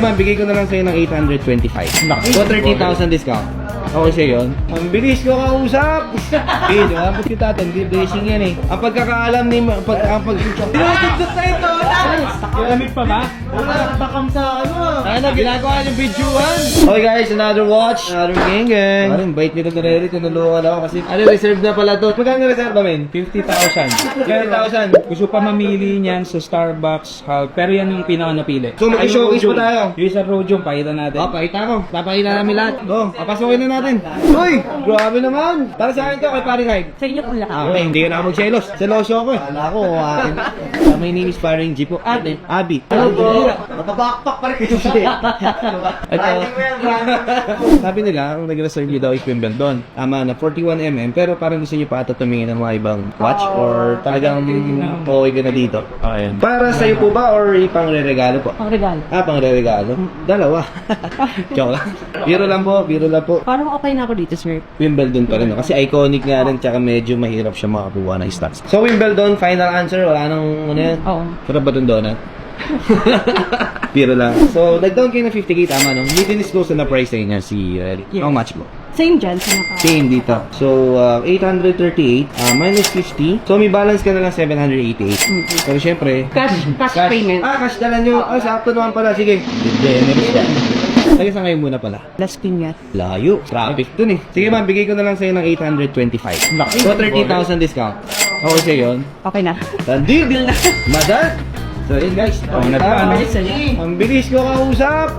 Ma'am, bigay ko na lang sa'yo ng 825. So, 30,000 discount. Okay sa'yo yun? Ang bilis ko kausap! Eh, di ba? Ba't kita hindi blessing yan eh. Ang pagkakaalam ni... Dinudugtog sa ito! Lamig pa ba? Takam sa ano? Ano, ginagawa yung videoan. Okay guys, another watch. Another gang. Ano, bait nito na Rere. Tinulungan ako kasi... Ano, reserve na pala to. Magkano reserve namin? 50,000. 50,000. Gusto pa mamili niyan sa Starbucks, Hulk, pero yan yung pinaka-napili. So, mag-showcase pa tayo. Yung sa Rodium, pakita natin. Oh, pakita ko. Papakita namin lahat. Oh, papasukin na natin. Uy! Grabe naman! Para sa akin to, kay Paring Hype. Sa inyo po lahat. Okay, hindi ka na ako mag-selos. Seloso ako eh. Wala ako, my name is Paring G po. Ate, Abby. Hello po. Nakabakpak pa rin ito siya. Ito. Sabi nila, kung nag-reserve nyo daw is Wimbledon. Tama na, 41mm. Pero parang gusto nyo pa ito tumingin ng mga ibang watch or talagang okay ka na dito. Ayan. Para sa'yo po ba or pang-re-regalo po? Ang regalo. Pang-re-regalo? Dalawa. Joke lang. Biro lang po, biro lang po. Parang okay na ako dito, sir. Wimbledon pa rin, no? Kasi iconic nga rin, tsaka medyo mahirap siya makakuha ng stats. So, Wimbledon, final answer, wala nang ano yan? Oo. Sarap ba itong donut? Biro lang. So, nag-down kayo ng 50k, tama, no? Hindi disclose na price niya si Relly. Yes. How much po? Same dyan sa naka. Same dito. So, 838 minus 50. So, may balance ka na lang 788. Pero syempre, Cash payment. cash dala nyo. Sakto naman pala. Sige. Generous yan. Sige, sa ngayon muna pala. Last Piñat. Layo. Traffic dun eh. Sige ma'am, bigay ko na lang sa'yo ng 825. So, 30,000 discount. Okay sa'yo yun? Okay na. Deal na! Madad! So, yun guys. Nagpaano? Ang bilis ko kausap!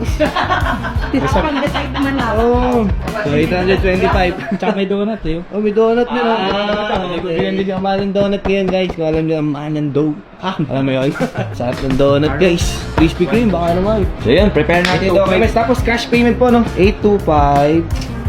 Pag-decide naman ako. Oh, so 825. Tsaka may donut eh. Oh, may donut na lang. Bigyan nyo ang maling donut ngayon guys. Kung alam nyo ang manang dough. Alam mo yun? Sarap ng donut guys. Krispy Kreme, baka naman. So yun, prepare natin ito. Okay, tapos cash payment po, no? 825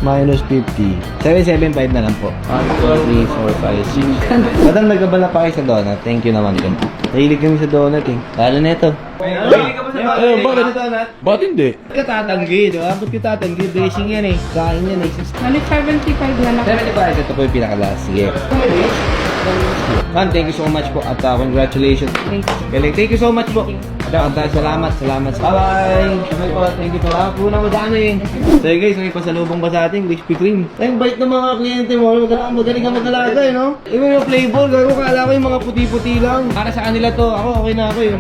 minus 50. 775 na lang po. 1, 2, 3, 4, 5, 6. Madam, nagabala pa kayo sa donut. Thank you naman din. Nahilig kami sa donut eh. Lalo na ito. Nahilig ka ba sa donut? Bakit sa donut? Ba't hindi? Katatanggi, di ba? Ba't katatanggi? Blessing yan eh. Kain yan eh. 75 na lang. 75, ito po yung pinaka-last. Sige. Ma'am, thank you so much po at congratulations. Galing. Thank you so much po. At salamat. Bye-bye. Thank you po. Po na madami. So guys, may pasalubong ba sa ating Krispy Kreme? Ay, bait ng mga kliyente mo. Magaling ka mag-alaga eh, no? Iba yung flavor. Gago kala ko yung mga puti-puti lang. Para sa kanila to. Ako, okay na ako eh.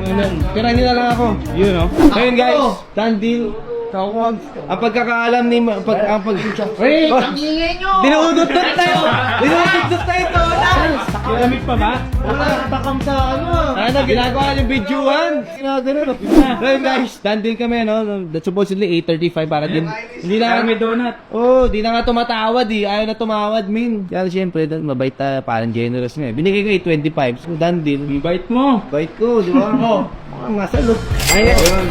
Pero nila lang ako. Yun, no? Ngayon guys, done deal. Ang pagkakaalam ni... Wait! Ang ingay nyo! Dinudot-dot tayo! Dinudot-dot tayo to! Lamig pa ba? Takam sa ano? Ano, ginagawa yung videoan? Ginagawa. Well guys, done din kami, no? That's supposedly 8:35 para din. Hindi Tsaka na may donut. Oh, di na nga tumatawad eh. Ayaw na tumawad, min. Kaya siyempre, mabait ta, parang generous nga eh. Binigay ko 8:25. So, done deal. Bite mo. Bait ko, di ba? Oo. Ang masalo. Ayun.